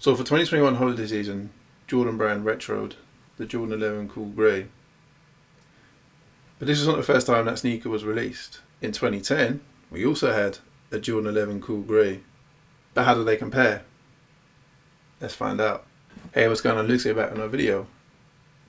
So for 2021 holiday season, Jordan Brand retroed the Jordan 11 Cool Grey. But this was not the first time that sneaker was released. In 2010, we also had a Jordan 11 Cool Grey. But how do they compare? Let's find out. Hey, what's going on? Luke's here back with another video.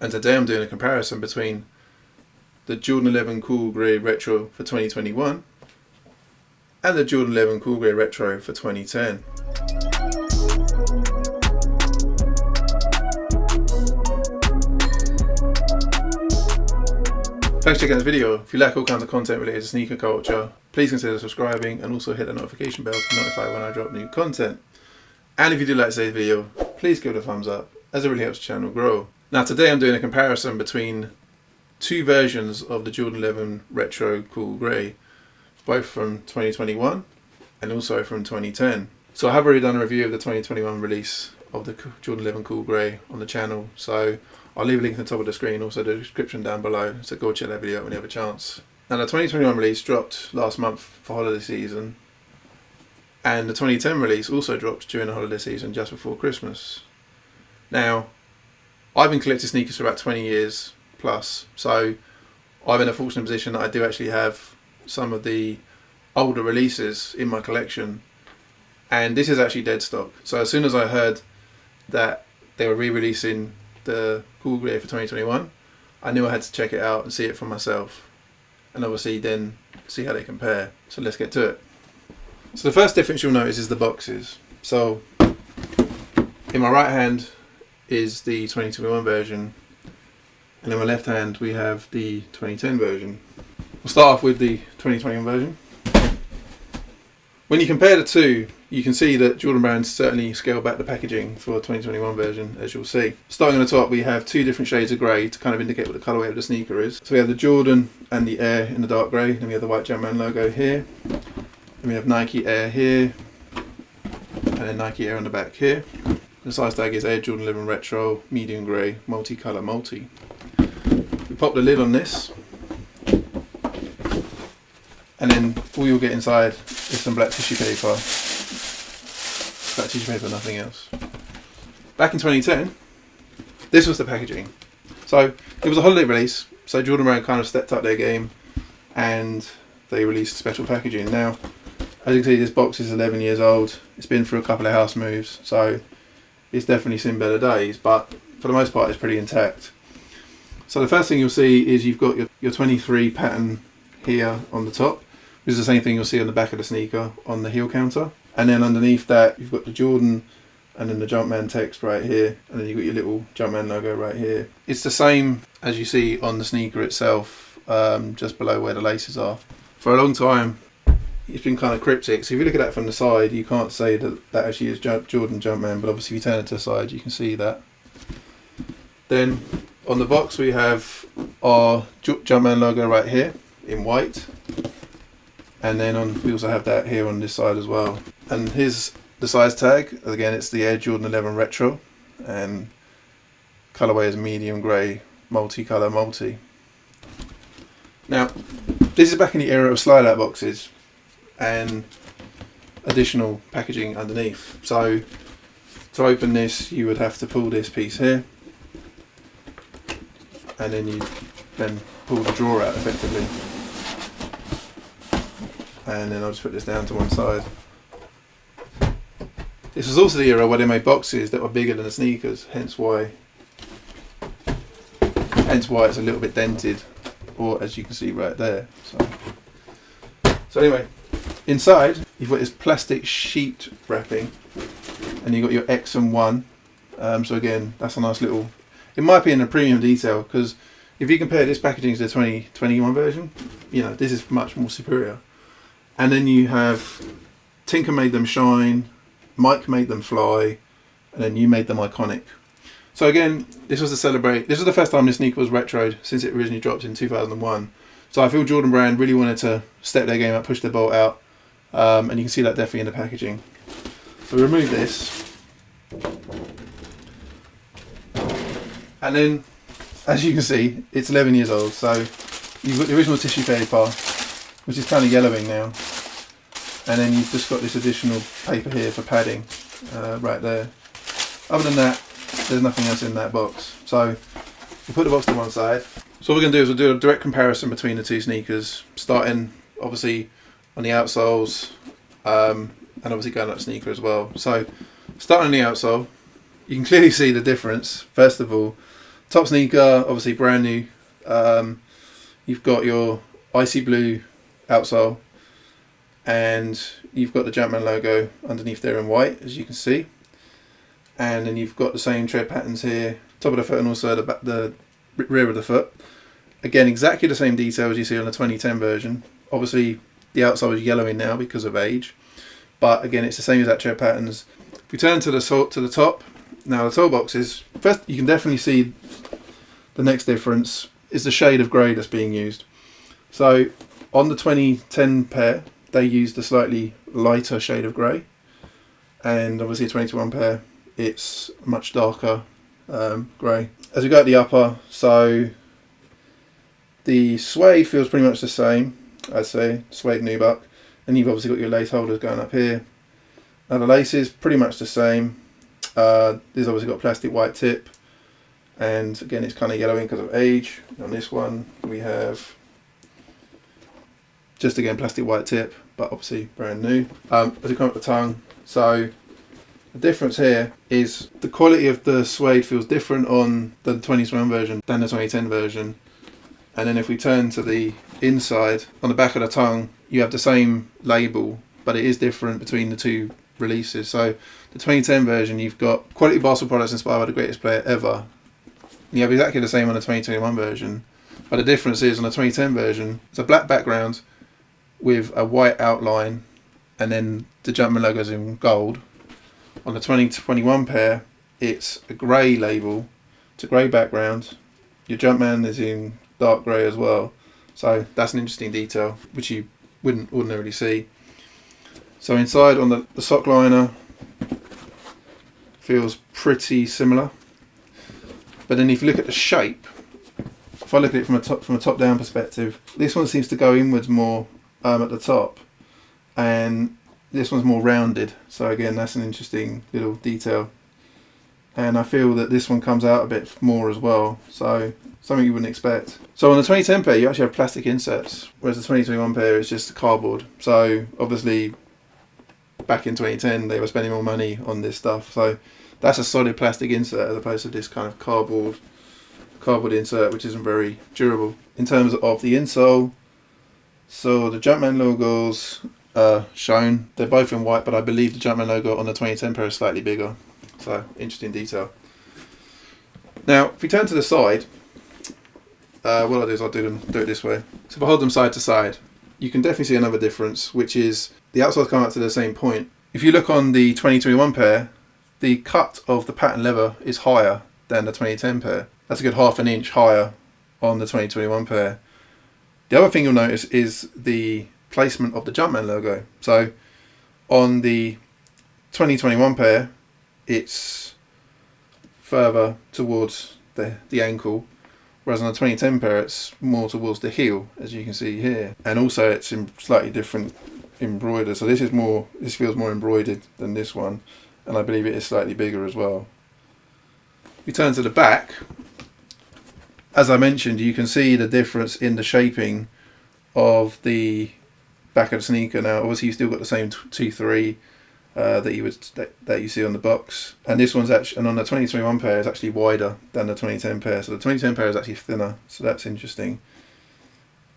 And today I'm doing a comparison between the Jordan 11 Cool Grey Retro for 2021 and the Jordan 11 Cool Grey Retro for 2010. Thanks for checking out this video. If you like all kinds of content related to sneaker culture, please consider subscribing and also hit the notification bell to be notified when I drop new content. And if you do like today's video, please give it a thumbs up, as it really helps the channel grow. Now today I'm doing a comparison between two versions of the Jordan 11 Retro Cool Grey, both from 2021 and also from 2010. So I have already done a review of the 2021 release of the Jordan 11 Cool Grey on the channel, so I'll leave a link at the top of the screen, also the description down below, so go check that video out when you have a chance. Now the 2021 release dropped last month for holiday season, and the 2010 release also dropped during the holiday season just before Christmas. Now, I've been collecting sneakers for about 20 years plus, so I'm in a fortunate position that I do actually have some of the older releases in my collection, and this is actually dead stock. So as soon as I heard that they were re-releasing the Cool Grey for 2021, I knew I had to check it out and see it for myself, and obviously then see how they compare. So let's get to it. So the first difference you'll notice is the boxes. So in my right hand is the 2021 version, and in my left hand we have the 2010 version. We'll start off with the 2021 version. When you compare the two, you can see that Jordan Brand certainly scaled back the packaging for the 2021 version, as you'll see. Starting on the top, we have two different shades of grey to kind of indicate what the colourway of the sneaker is. So we have the Jordan and the Air in the dark grey, then we have the white Jumpman logo here, then we have Nike Air here, and then Nike Air on the back here. The size tag is Air Jordan 11 Retro, medium grey, multicolour multi. We pop the lid on this, and then all you'll get inside is some black tissue paper. Black tissue paper, nothing else. Back in 2010, this was the packaging. So it was a holiday release, so Jordan Brand kind of stepped up their game and they released special packaging. Now, as you can see, this box is 11 years old. It's been through a couple of house moves, so it's definitely seen better days, but for the most part it's pretty intact. So the first thing you'll see is you've got your 23 pattern here on the top, which is the same thing you'll see on the back of the sneaker on the heel counter. And then underneath that you've got the Jordan and then the Jumpman text right here, and then you've got your little Jumpman logo right here. It's the same as you see on the sneaker itself, just below where the laces are. For a long time it's been kind of cryptic, so if you look at that from the side you can't say that that actually is Jordan Jumpman, but obviously if you turn it to the side you can see that. Then on the box we have our Jumpman logo right here in white, and then we also have that here on this side as well. And here's the size tag. Again, it's the Air Jordan 11 Retro, and colorway is medium grey, multicolour multi. Now, this is back in the era of slide out boxes and additional packaging underneath. So to open this, you would have to pull this piece here, and then you then pull the drawer out effectively. And then I'll just put this down to one side. This was also the era where they made boxes that were bigger than the sneakers, hence why it's a little bit dented, or as you can see right there. So anyway, inside you've got this plastic sheet wrapping, and you've got your X and 1. So again, that's a nice little, in my opinion, a premium detail, because if you compare this packaging to the 2021 version, you know, this is much more superior. And then you have Tinker made them shine, Mike made them fly, and then you made them iconic. So again, this was the first time this sneaker was retroed since it originally dropped in 2001. So I feel Jordan Brand really wanted to step their game up, push their bolt out, and you can see that definitely in the packaging. So we remove this, and then as you can see, it's 11 years old. So you've got the original tissue paper, which is kind of yellowing now, and then you've just got this additional paper here for padding right there. Other than that, there's nothing else in that box. So we'll put the box to one side. So what we're going to do is we'll do a direct comparison between the two sneakers, starting obviously on the outsoles, and obviously going up the sneaker as well. So starting on the outsole, you can clearly see the difference. First of all, top sneaker, obviously brand new. You've got your icy blue outsole, and you've got the Jumpman logo underneath there in white, as you can see. And then you've got the same tread patterns here, top of the foot and also the rear of the foot. Again, exactly the same details you see on the 2010 version. Obviously, the outsole is yellowing now because of age, but again, it's the same exact tread patterns. If we turn to the top, now the toe boxes, first you can definitely see the next difference is the shade of grey that's being used. So on the 2010 pair, they used a slightly lighter shade of grey, and obviously a 2021 pair, it's much darker grey. As we go at the upper, so the suede feels pretty much the same, I'd say, suede nubuck, and you've obviously got your lace holders going up here. Now the lace is pretty much the same. There's obviously got a plastic white tip, and again it's kind of yellowing because of age. On this one we have just again plastic white tip, but obviously brand new. As we come up the tongue, so the difference here is the quality of the suede feels different on the 2021 version than the 2010 version. And then if we turn to the inside, on the back of the tongue, you have the same label, but it is different between the two releases. So the 2010 version, you've got quality basketball products inspired by the greatest player ever. You have exactly the same on the 2021 version, but the difference is on the 2010 version, it's a black background with a white outline, and then the Jumpman logo's in gold. On the 2021 pair, it's a grey label, it's a grey background. Your Jumpman is in dark grey as well, so that's an interesting detail which you wouldn't ordinarily see. So inside on the sock liner feels pretty similar, but then if you look at the shape, if I look at it from a top down perspective, this one seems to go inwards more at the top, and this one's more rounded. So again, that's an interesting little detail, and I feel that this one comes out a bit more as well, so something you wouldn't expect. So on the 2010 pair, you actually have plastic inserts, whereas the 2021 pair is just cardboard. So obviously, back in 2010, they were spending more money on this stuff. So that's a solid plastic insert as opposed to this kind of cardboard insert, which isn't very durable. In terms of the insole, so the Jumpman logos are shown. They're both in white, but I believe the Jumpman logo on the 2010 pair is slightly bigger. So interesting detail. Now, if we turn to the side, what I'll do is I'll do it this way. So if I hold them side to side, you can definitely see another difference, which is the outsides come up to the same point. If you look on the 2021 pair, the cut of the pattern leather is higher than the 2010 pair. That's a good half an inch higher on the 2021 pair. The other thing you'll notice is the placement of the Jumpman logo. So on the 2021 pair, it's further towards the ankle, whereas on the 2010 pair it's more towards the heel, as you can see here, and also it's in slightly different embroidered. So this feels more embroidered than this one, and I believe it is slightly bigger as well. We turn to the back. As I mentioned, you can see the difference in the shaping of the back of the sneaker. Now obviously you still got the same 2-3 that you see on the box, and this one's actually, and on the 2021 pair is actually wider than the 2010 pair. So the 2010 pair is actually thinner, so that's interesting.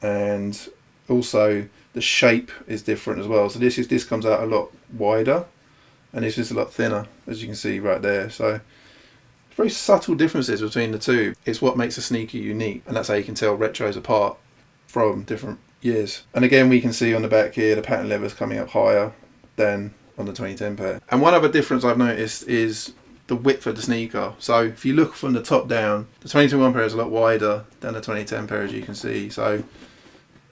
And also the shape is different as well. So this comes out a lot wider, and this is a lot thinner, as you can see right there. So very subtle differences between the two. It's what makes a sneaker unique, and that's how you can tell retros apart from different years. And again, we can see on the back here the pattern leather is coming up higher than on the 2010 pair. And one other difference I've noticed is the width of the sneaker. So if you look from the top down, the 2021 pair is a lot wider than the 2010 pair, as you can see. So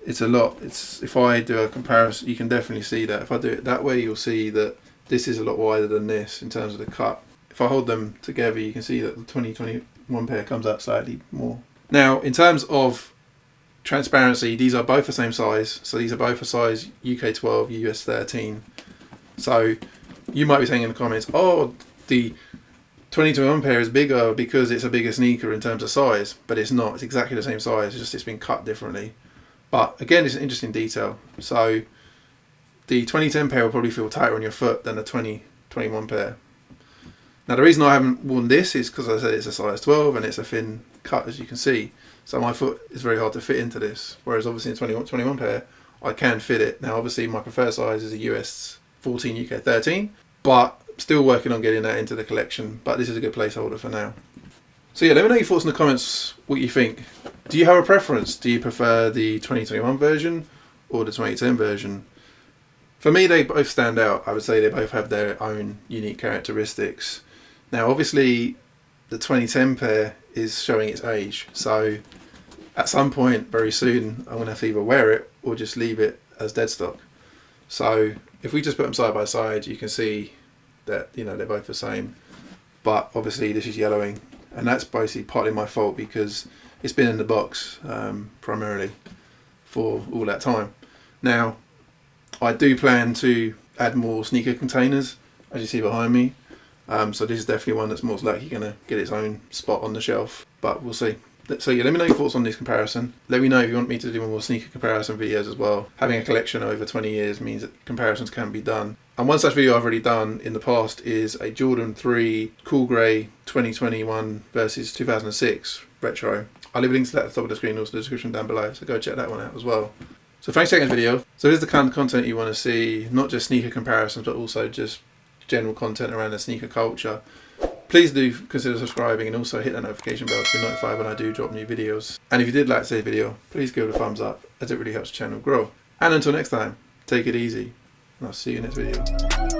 it's a lot. If I do a comparison, you can definitely see that. If I do it that way, you'll see that this is a lot wider than this in terms of the cut. If I hold them together, you can see that the 2021 pair comes out slightly more. Now, in terms of transparency, these are both the same size. So these are both a size UK 12, US 13. So you might be saying in the comments, oh, the 2021 pair is bigger because it's a bigger sneaker in terms of size, but it's not. It's exactly the same size, it's just it's been cut differently. But again, it's an interesting detail. So the 2010 pair will probably feel tighter on your foot than the 2021 pair. Now the reason I haven't worn this is because I said it's a size 12 and it's a thin cut, as you can see. So my foot is very hard to fit into this. Whereas obviously in the 21 pair, I can fit it. Now obviously my preferred size is a US 14, UK 13, but still working on getting that into the collection. But this is a good placeholder for now. So yeah, let me know your thoughts in the comments, what you think. Do you have a preference? Do you prefer the 2021 version or the 2010 version? For me, they both stand out. I would say they both have their own unique characteristics. Now, obviously, the 2010 pair is showing its age. So at some point very soon, I'm going to have to either wear it or just leave it as dead stock. So if we just put them side by side, you can see that, you know, they're both the same. But obviously this is yellowing. And that's basically partly my fault because it's been in the box primarily for all that time. Now, I do plan to add more sneaker containers, as you see behind me. So this is definitely one that's most likely going to get its own spot on the shelf, but we'll see. So yeah, let me know your thoughts on this comparison. Let me know if you want me to do more sneaker comparison videos as well. Having a collection over 20 years means that comparisons can be done. And one such video I've already done in the past is a Jordan 3 Cool Grey 2021 versus 2006 retro. I'll leave a link to that at the top of the screen, also the description down below, so go check that one out as well. So thanks for checking the video. So here's the kind of content you want to see, not just sneaker comparisons, but also just general content around the sneaker culture. Please do consider subscribing and also hit that notification bell to be notified when I do drop new videos. And if you did like today's video, please give it a thumbs up as it really helps the channel grow. And until next time, take it easy and I'll see you in the next video.